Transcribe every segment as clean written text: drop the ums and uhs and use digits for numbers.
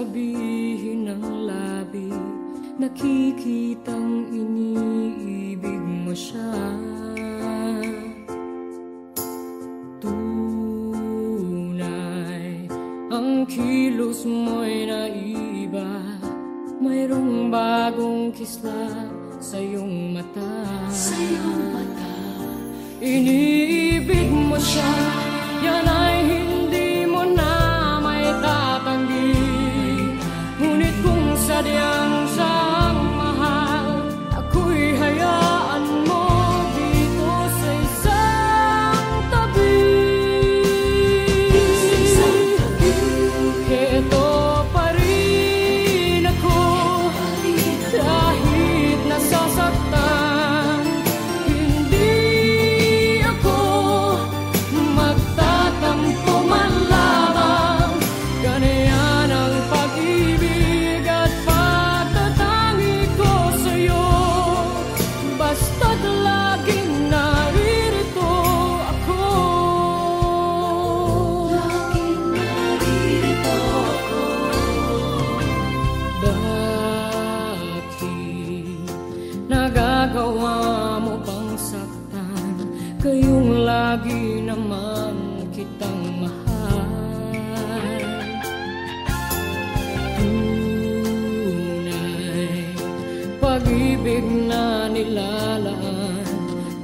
sabihin ng labi, nakikitang iniibig mo siya. Tunay, ang kilos mo'y naiba, mayroong bagong kisla sa iyong mata. Iniibig mo siya, yan ay hindi mo na may tatanggi. Ngunit kung sadyang siyang mahal, ako'y hayaan mo dito sa isang tabi. Heto pa rin ako, kahit nasasaktan. Hindi ako magtatampo man lamang. Ganyan ang pag-ibig at pagtatangi ko sa'yo. Basta't laging naririto ako. Bakit nagagawa mo pang saktan? Kayong lagi naman kitang mahal. Tunay, pag-ibig na nilalaan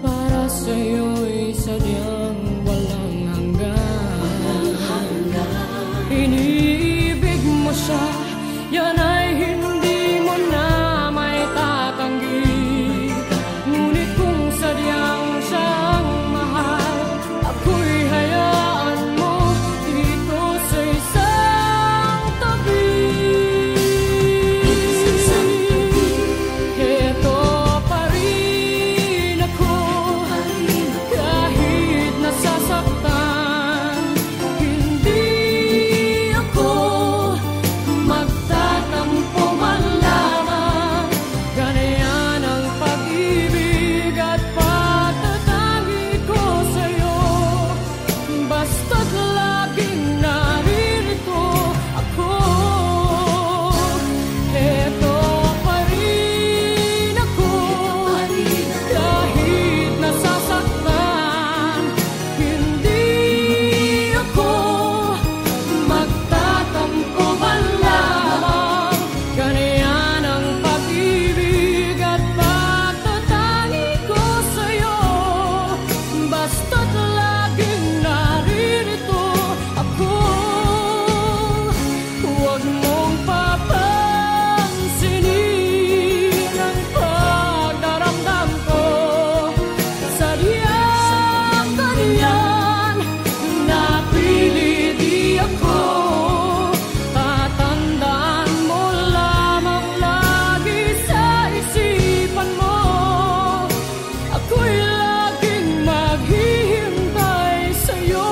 para sa'yo'y sadyang walang hanggan. Iniibig mo siya, yan ay hindi mo na may tatanggi. Ngunit kung sadyang siyang mahal, ako'y hayaan mo dito sa isang tabi. Heto pa rin ako, kahit nasasaktan. Hindi ako magtatampo man lamang. Ganyan ang pag-ibig at pagtatangi ko sa'yo. Basta't laging naririto ako. Heto pa rin ako, kahit nasasaktan. Hindi ako magtatampo man lamang. Ganyan ang pag-ibig at pagtatangi ko sa'yo. Basta't laging naririto ako. Huwag mong papansinin ang pagdaramdam ko. Sadyang ganyan, napili di ako. Tatandaan mo lamang lagi sa isipan mo. Ako'y laging maghihintay sa'yo.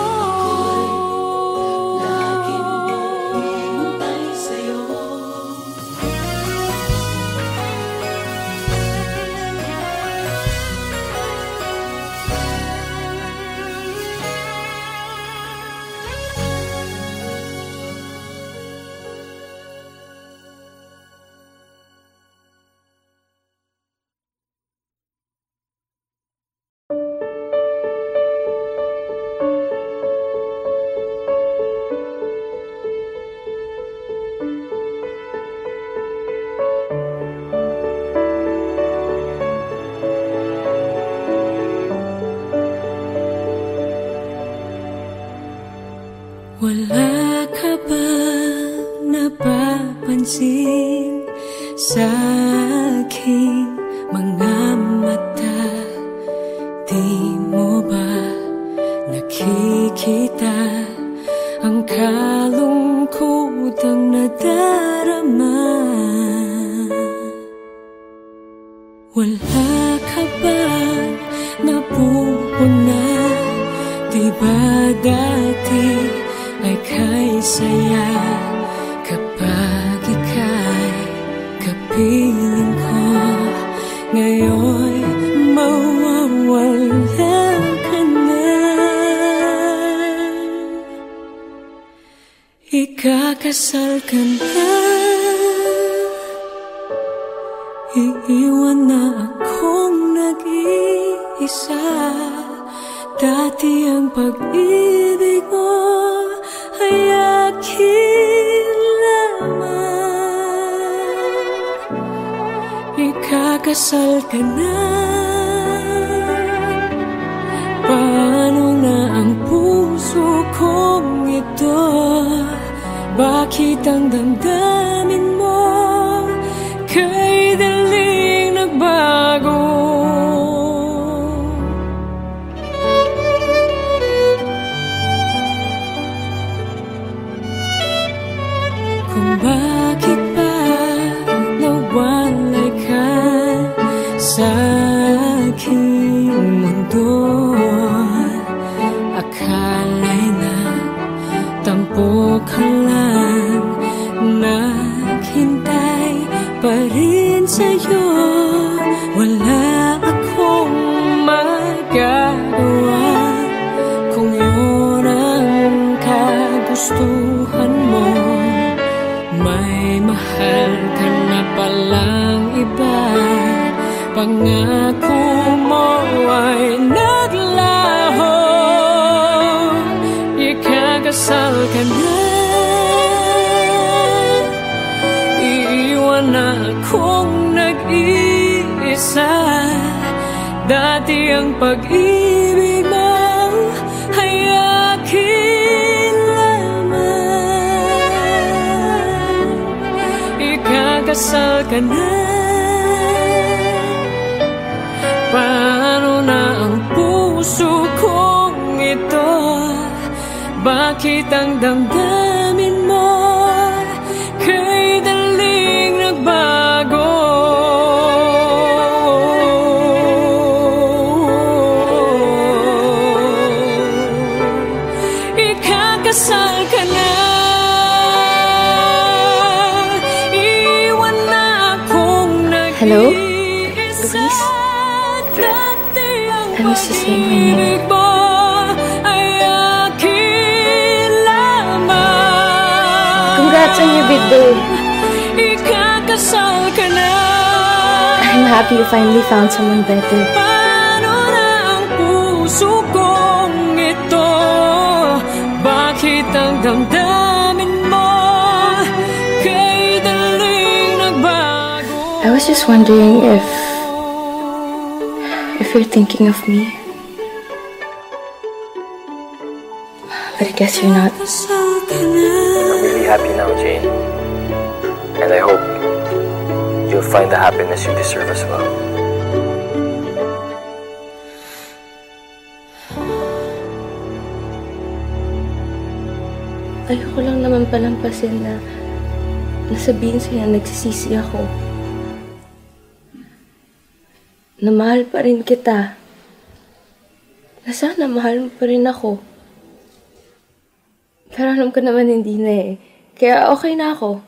Wala ka ba napapansin sa aking mga mata? Di mo ba nakikita ang kalungkotang nadarama? Wala ka bang napupuna? Di ba dati ay kay saya kapag ika'y kapiling ko? Ngayon mawawala ka na. Ikakasal ka na, iiwan na akong nag-iisa. Dati ang pag-ibig mo ay akin lamang. Ikakasal ka na, paano na ang puso kong ito? Bakit ang damdamin mo kay daling nagbago? Kung bakit ba nawalay ka sa aking mundo, akala'y nagtampo ka lang, naghintay pa rin sa'yo. Wala akong magagawa kung yun ang kagustuhan mo. May mahal ka na palang iba, pangako mo ay naglaho. Ikakasal ka na, iiwan na akong nag-iisa. Dati ang pag-ibig mo ay akin lamang. Ikakasal ka na, paano na ang puso kong ito? Bakit ang damdamin mo kay daling nagbago? Ikakasal ka na, iwan na akong nag-iisa. Hello? Luis? I was just saying my name. Congrats on your big day. Ikakasal ka na, I'm happy you finally found someone better. paano na ang puso kong ito? Bakit ang damdamin mo kay daling nagbago? I was just wondering if you're thinking of me. But I guess you're not. I'm really happy now, Jane. And I hope you'll find the happiness you deserve as well. Ayoko lang naman palampasin na nasabihin sa'yo na nagsisisi ako. Na mahal pa rin kita. Na sana mahal mo pa rin ako. Pero alam ko naman hindi na eh. Kaya okay na ako.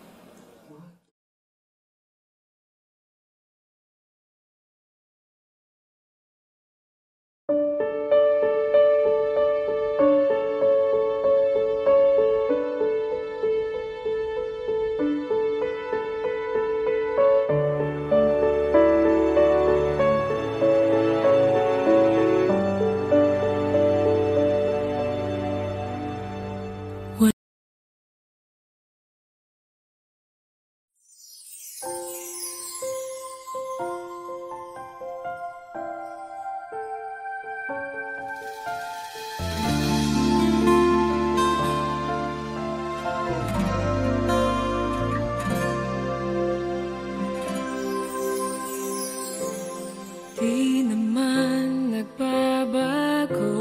Di naman nagbabago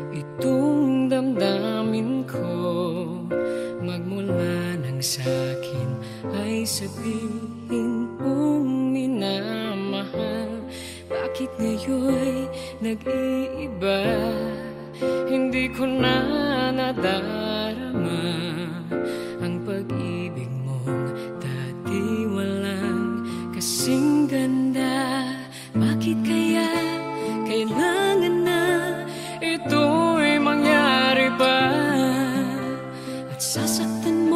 itong damdamin ko. Magmula nang sa'kin ay sabihin mong minamahal. Bakit ngayon'y nag-iiba? Hindi ko na nadarama ang pag-ibig mong dati walang kasing ganda. Bakit kaya kailangan na ito'y mangyari pa? At sasaktan mo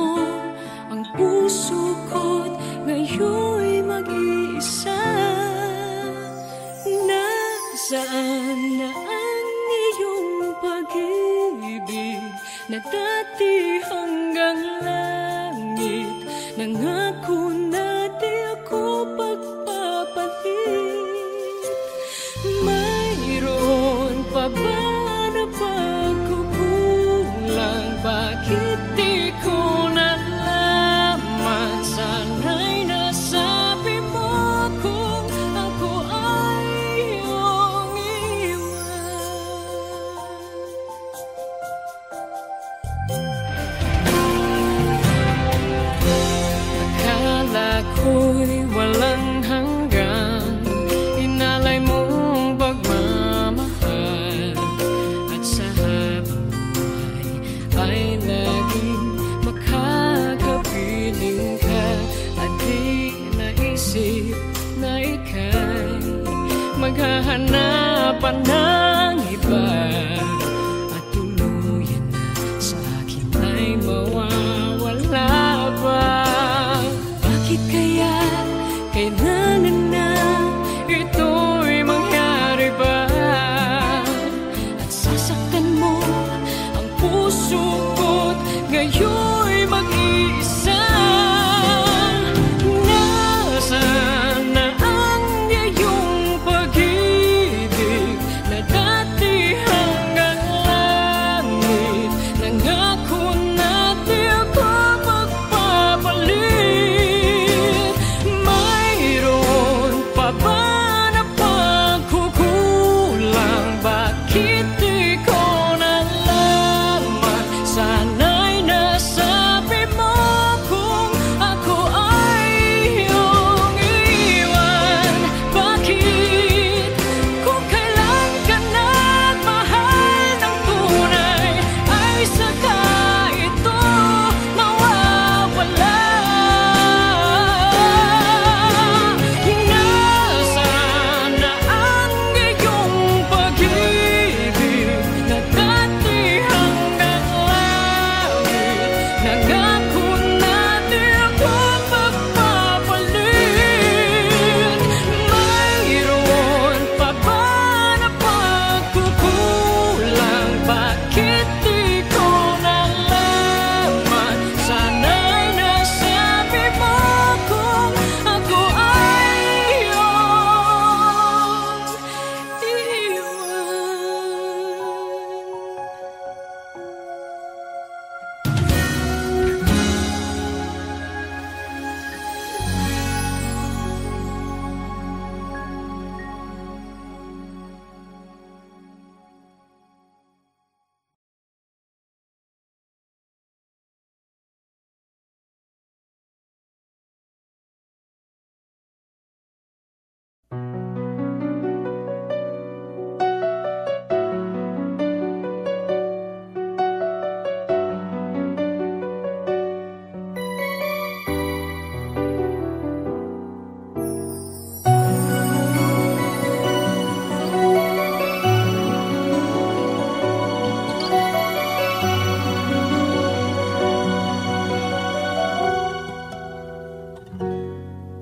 na ika'y maghahanapan ng iba at tuluyan na sa akin ay mawawala ba? Bakit kaya kailangan na ito'y mangyari ba? At sasaktan mo ang puso ko't ngayon mag-iisa. Nasaan na ang iyong pag-ibig na dati hanggang langit? Nangako na di ako magpapalit. Mayroon pa ba na pagkukulang? Bakit di ko nalaman? Sana'y nasabi mo kung ako ay iyong iwan. Bakit kung kailan ka nagmahal ng tunay ay saka ito mawawala? Nasaan na ang iyong pag-ibig na dati hanggang langit? Nangako na di ako magpapalit. Mayroon pa ba na pagkukulang? Bakit di ko nalaman? Sana'y nasabi mo kung ako ay iyong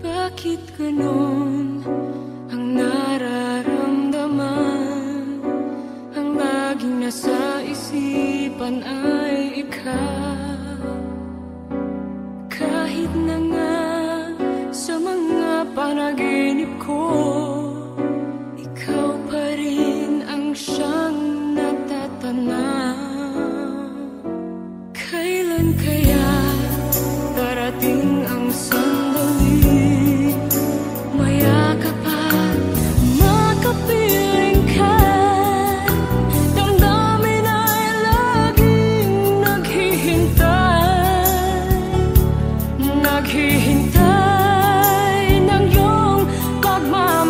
bakit ganon ang nararamdaman? Ang laging nasa isipan ay ikaw. Kahit na nga sa mga panaginip ko, ikaw pa rin ang siyang natatanaw. Kailan kaya darating ang sandali? Mayakap at makapiling ka. Damdamin ay laging naghihintay ng iyong pagmamahal.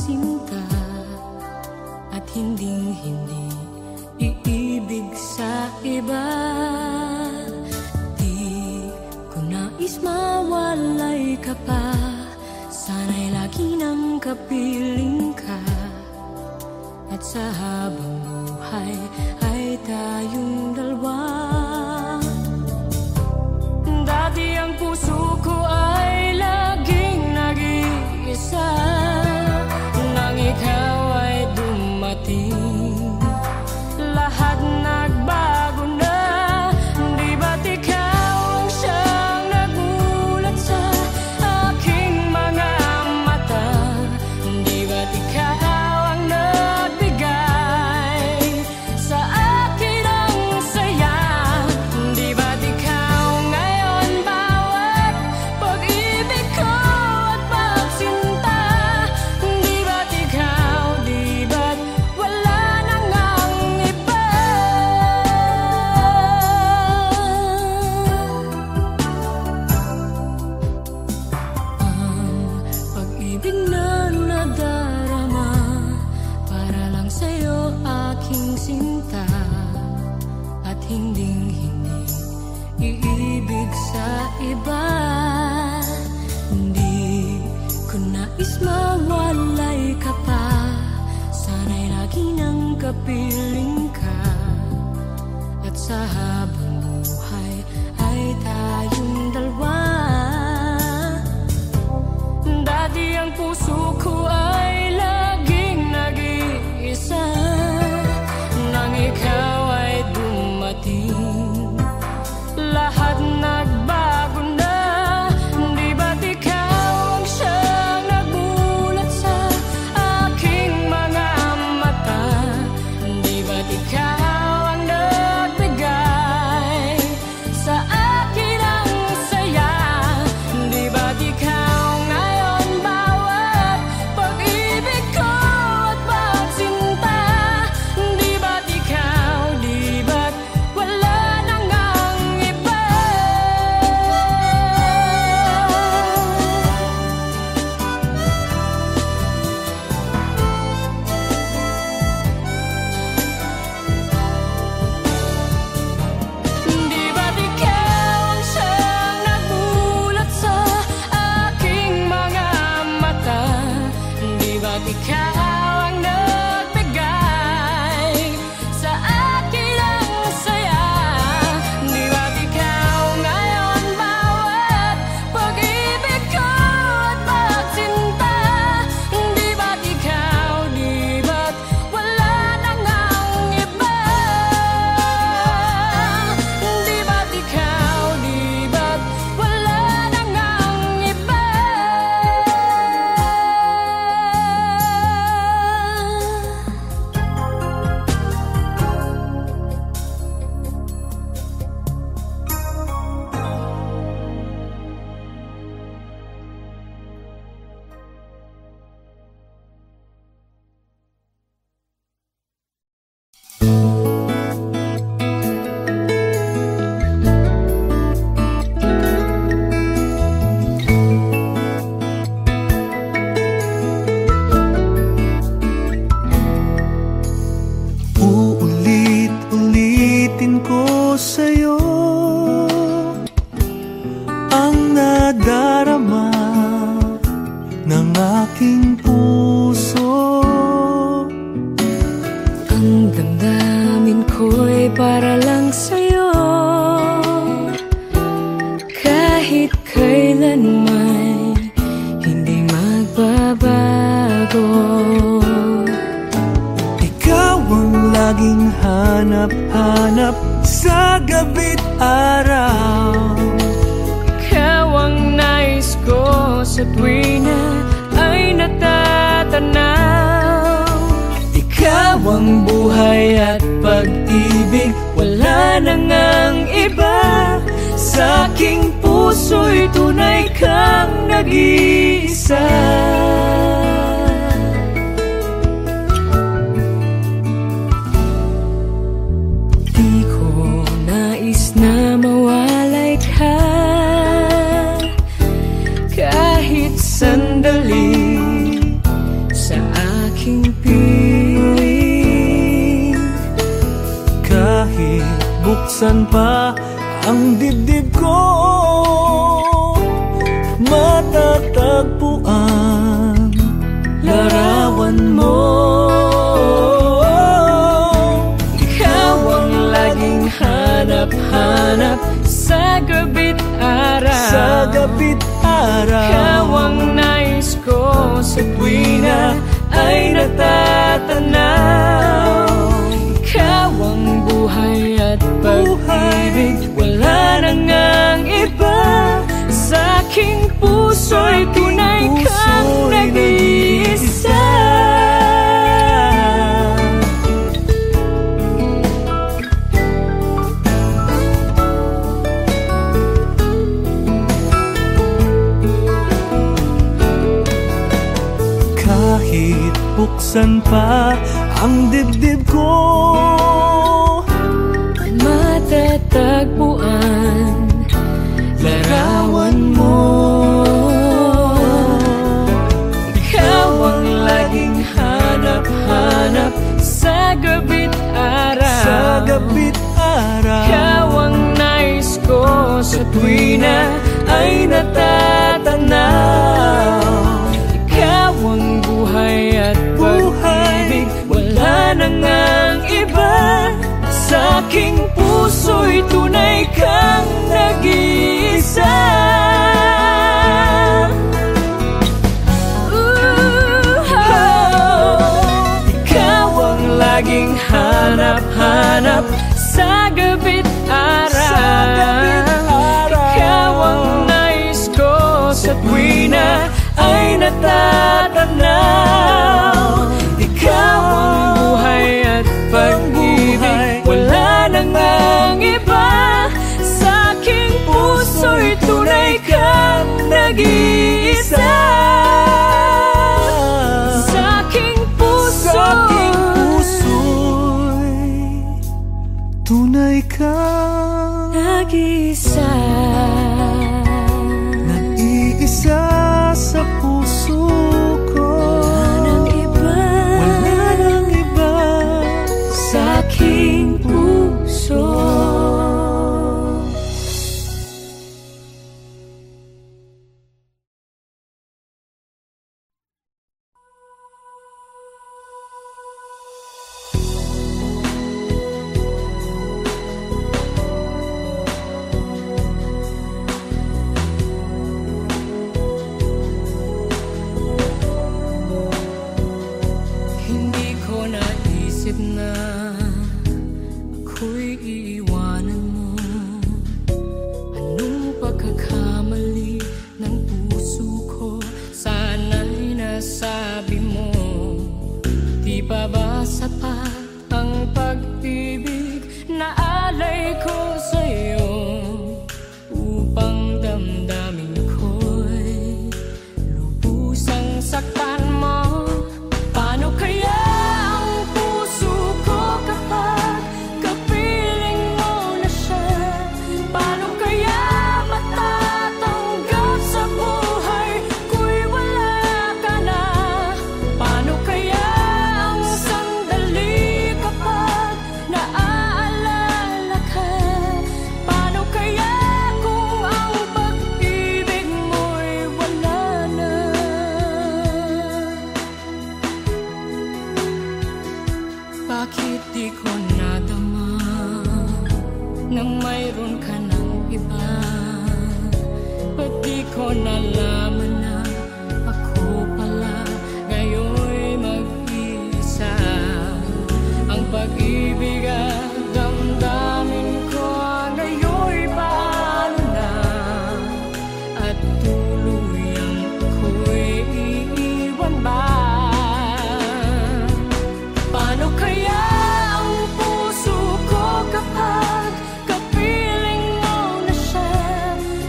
sinta at hinding-hindi iibig sa iba. Di ko nais mawalay ka pa, sana'y lagi nang kapiling ka. At sa habang buhay ay tayong dalawa. Dati ang puso ko ay laging nag-iisa, nang ikaw ay dumating, lahat nagbago na. Di ba't ikaw ang siyang nagulat sa aking mga mata? Di ba't ikaw ang nagbigay sa akin ang saya? Di ba't ikaw ngayon bawat pag-ibig ko at pagsinta? Di ba't ikaw, di ba't wala nang ang iba? Ang pag-ibig na nadarama para lang sa'yo aking sinta, at hinding-hindi iibig sa iba. Hindi ko nais mawalay ka pa, sana'y lagi nang kapiling ka. At sa habang buhay ay tayong dalawa. Dati ang puso ko ay laging nag-iisa, nang ikaw ay dumating, lahat nagbago na. Di ba't ikaw ang siyang nagulat sa aking mga mata? Di ba't ikaw ang nagbigay sa akin ang saya? Di ba't ikaw ngayon bawat pag-ibig ko at pagsinta? Di ba't ikaw, di ba't wala nang ang iba? Di ba't ikaw ang siyang nagulat sa aking mga mata? Di ba't ikaw ang nagbigay sa akin ang saya? Di ba't ikaw ngayon bawat pag-ibig ko at pagsinta? Di ba't ikaw, di ba't wala nang ang iba? Di ba't ikaw, di ba't wala nang ang iba? Uulit-ulitin ko sa'yo ang nadarama ng aking puso. Ang damdamin ko'y para lang sa'yo, kahit kailan may hindi magbabago. Ikaw ang laging hanap-hanap sa gabi't araw. Ikaw ang nais ko sa tuwing na ay natatanaw. Ikaw ang buhay at pag-ibig, wala nang ang iba. Sa aking puso'y tunay kang nag-iisa. Di ko nais na mawalay ka, kahit sandali sa buksan pa ang dibdib ko, matatagpuan larawan mo. Ikaw ang laging hanap-hanap sa gabi't araw, sa gabi't araw. Ikaw ang nais ko sa tuwina ay natatanaw. Ikaw ang buhay at pag-ibig, wala nang ang iba. Sa aking puso'y tunay kang nag-iisa. Kahit buksan pa ang dibdib ko, matatagpuan larawan mo. Ikaw ang laging hanap-hanap sa gabi't araw, sa gabi't araw. Ikaw ang nais ko sa tuwina ay natatanaw. Ikaw ang buhay at pag-ibig, wala nang ang iba. Sa aking puso'y tunay kang nag-iisa. Ikaw ang laging hanap-hanap sa gabi't araw. Ikaw ang nais ko sa tuwina ay natatanaw. Ikaw ang buhay at pag-ibig, wala nang ang iba. Sa aking puso'y tunay kang nag-iisa. Sa aking puso'y tunay kang nag-iisa. Nag-iisa sa puso ko, wala nang iba sa aking puso.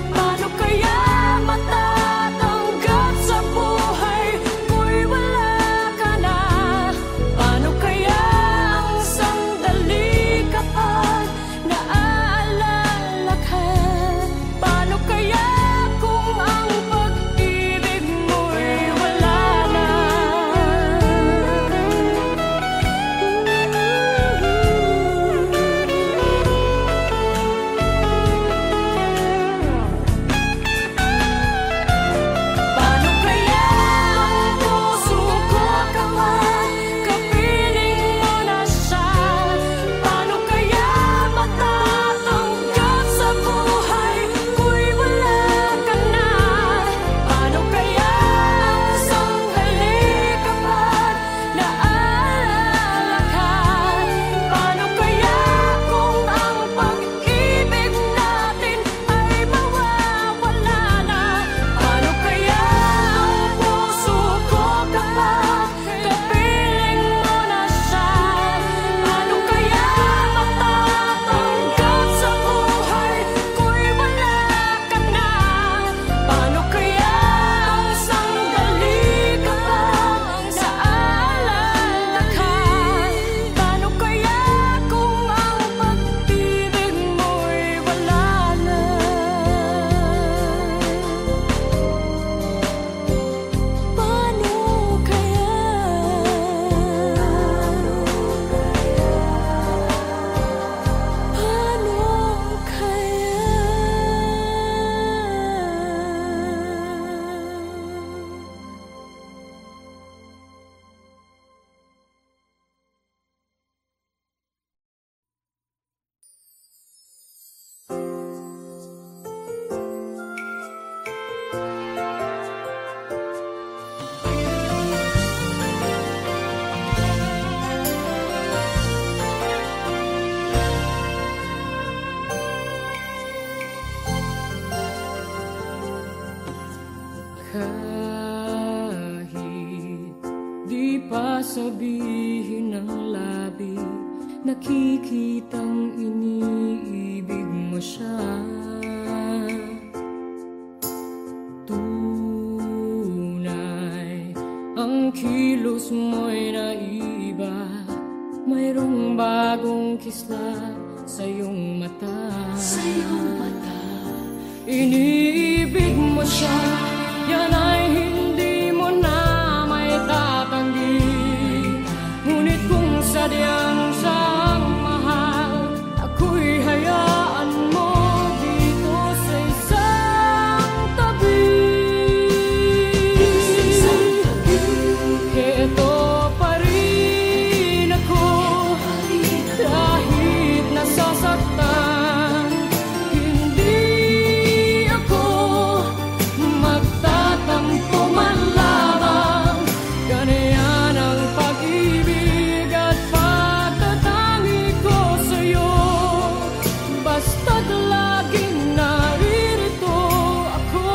Paano kaya matatawag Di pa sabihin ng labi, nakikitang iniibig mo siya. Tunay, ang kilos mo'y naiba, mayroong bagong kisla sa iyong mata. Iniibig mo siya, yan ay hindi mo na may tatanggi. Ngunit kung sadyang siyang mahal, ako'y hayaan mo dito sa isang tabi. Heto pa rin ako, kahit nasasaktan. Hindi ako magtatampo man lamang. Ganyan ang pag-ibig at pagtatangi ko sa'yo. Basta't laging naririto ako.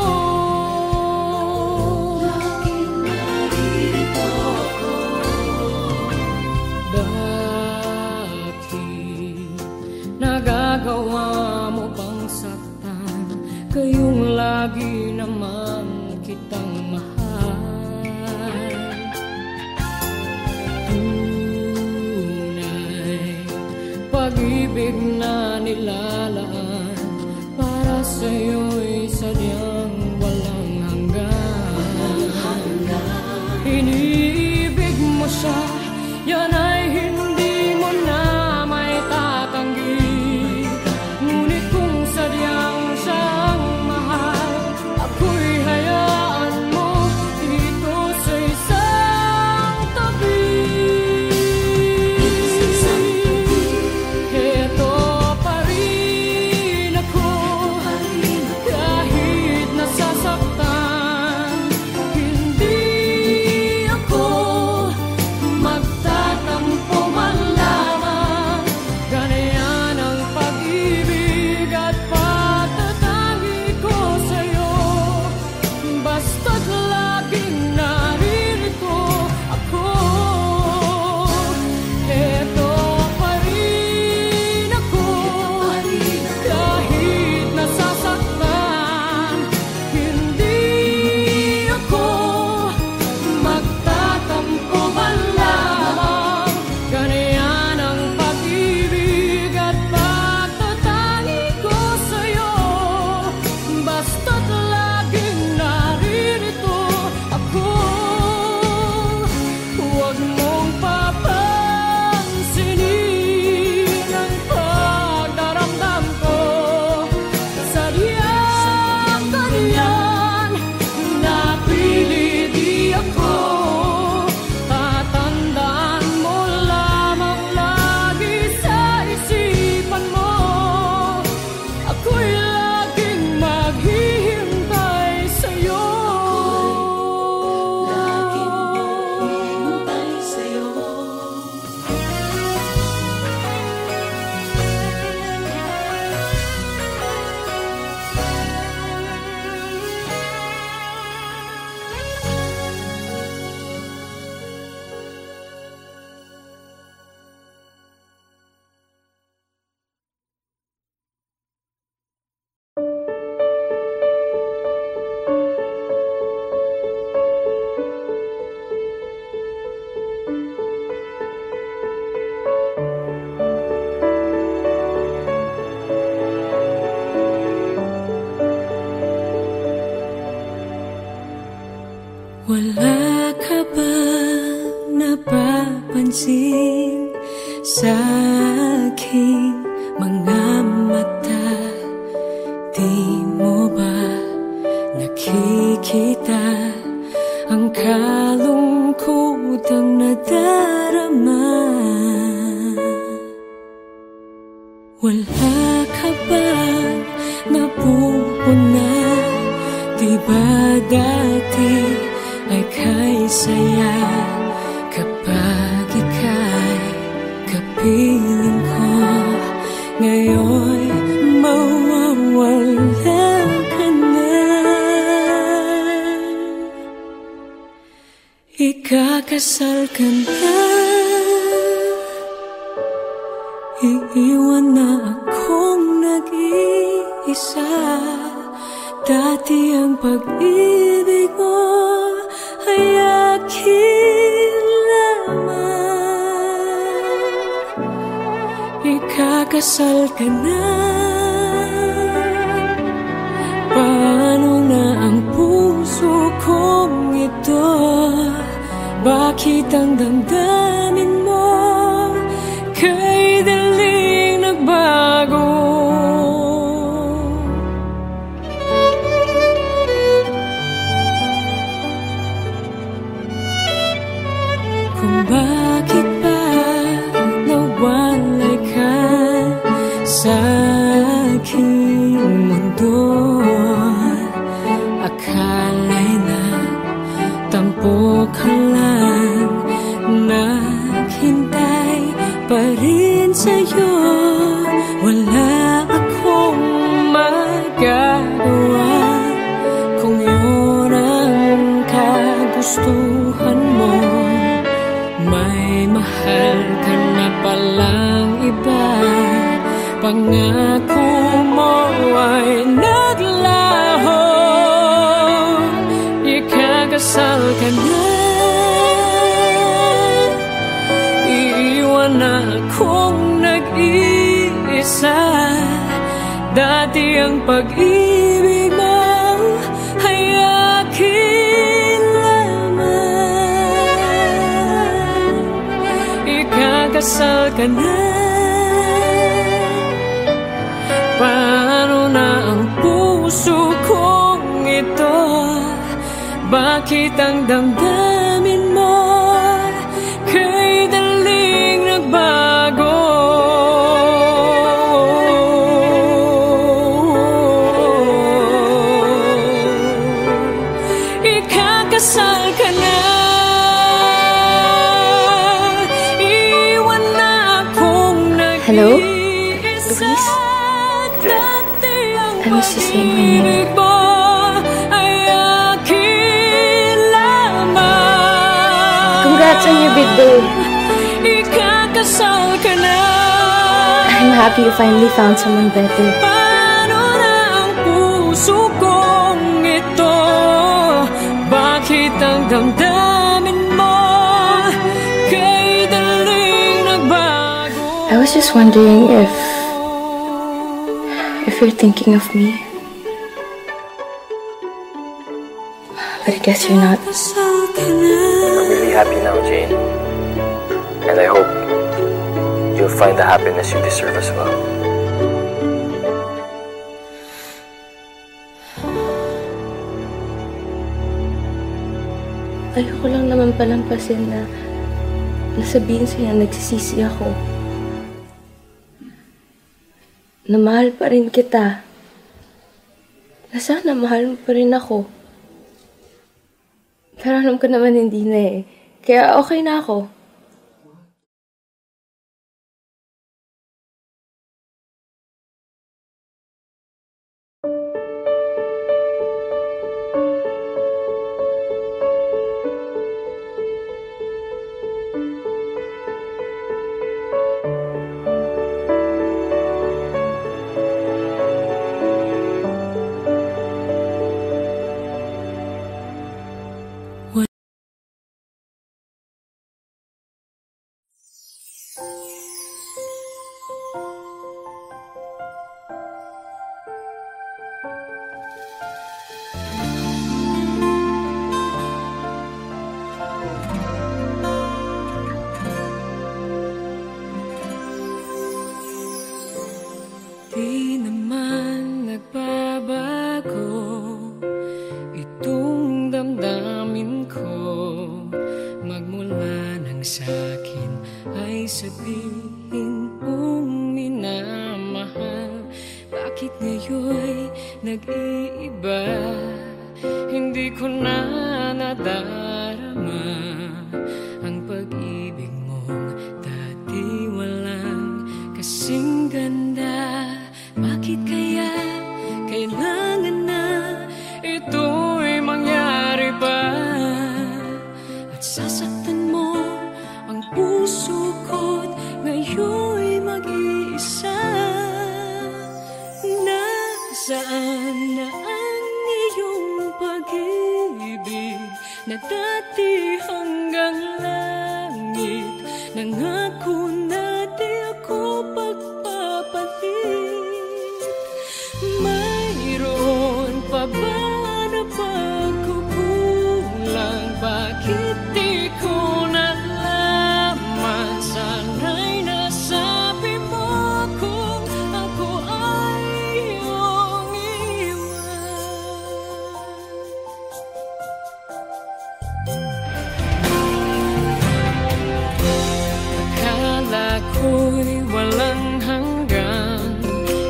Bakit nagagawa mo pang saktan? Kayong lagi naman kitang mahal. Tunay, pag-ibig na nilalaan para sa'yo'y sadyang walang hanggan. Iniibig mo siya, yan ay hindi mo na may tatanggi. Ngunit kung sadyang siyang mahal, ako'y hayaan mo dito sa isang tabi. Heto pa rin ako, kahit nasasaktan. Hindi ako magtatampo man lamang. Ganyan ang pag-ibig at pagtatangi ko sa'yo. Basta't laging naririto ako. Heto pa rin ako, kahit nasasaktan. Hindi ako magtatampo man lamang. Ganyan ang pag-ibig at pagtatangi ko sa'yo. Basta't laging naririto ako. Huwag mong papansinin ang pagdaramdam ko. Sadyang ganyan, napili di ako. Tatandaan mo lamang lagi sa isipan mo, ako'y laging maghihintay sa'yo. Wala ka ba napapansin sa aking mga mata? Di mo ba nakikita ang kalungkotang nadarama? Wala ka ba napupuna? Di ba dati ay kay saya kapag ika'y kapiling ko? Ngayon mawawala ka na. Ikakasal ka na, iiwan na akong nag-iisa. Dati ang pag-ibig mo ay akin lamang. Ikakasal ka na, paano na ang puso kong ito? Bakit ang damdamin mo kay daling nagbago? Kung bakit ba nawalay ka sa aking mundo, akala'y nagtampo ka lang, naghintay pa rin sa'yo. Wala akong magagawa kung yun ang kagustuhan mo. May mahal ka na palang iba, pangako mo ay naglaho. Ikakasal ka na, iiwan na akong nag-iisa. Dati ang pag-ibig mo ay akin lamang. Ikakasal ka na, paano na ang puso kong ito? Bakit ang damdamin mo kay daling nagbago? Ikakasal ka na, iwan na akong nag-iisa. Hello? Luis? I miss you saying my name. Congrats on your big day. Ikakasal ka na, I'm happy you finally found someone better. paano na ang puso kong ito? Bakit ang damdamin mo kay daling nagbago? I was just wondering if you're thinking of me. But I guess you're not. Ikakasal ka na, I'm really happy now, Jane. And I hope you'll find the happiness you deserve as well. Ayoko lang naman palampasin na nasabihin sa'yo na nagsisisi ako. Na mahal pa rin kita. Na sana mahal mo pa rin ako. Pero alam ko naman hindi na eh. Kaya okay na ako. Di naman nagbabago itong damdamin ko. Magmula nang sa'kin ay sabihin mong minamahal. Bakit ngayon'y nag-iiba? Hindi ko na nadarama ang pag-ibig mong dati walang kasing ganda. Bakit kaya kailangan na ito'y mangyari pa? At sasaktan na dati hanggang langit. Nangako na di ako pagpapalit. Mayroon pa ba na pagkukulang? Bakit di ko nalaman? Sana'y nasabi mo kung ako ay iyong akala ko'y walang hanggan,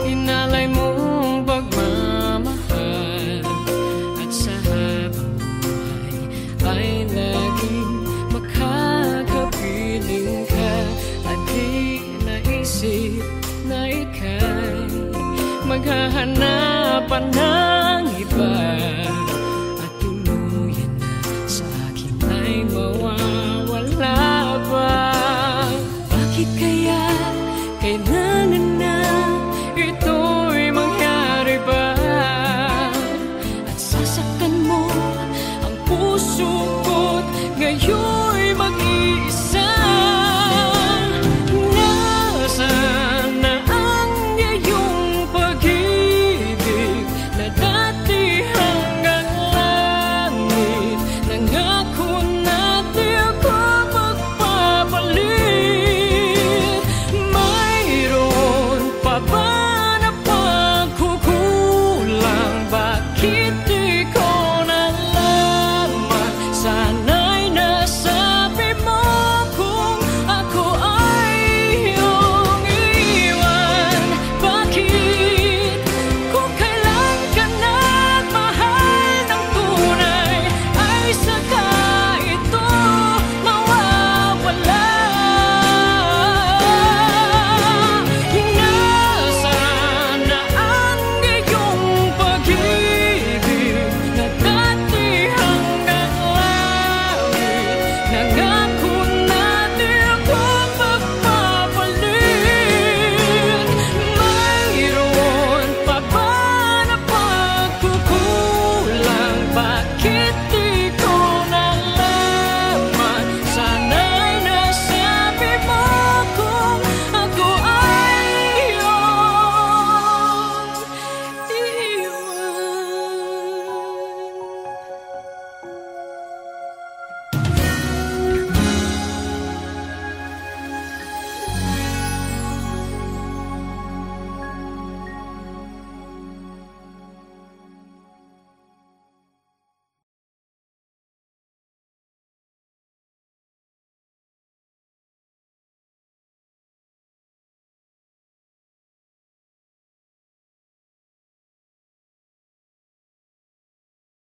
inalay mong pagmamahal, at sa habang buhay ay laging makakapiling ka. At di naisip na ika'y maghahanapan na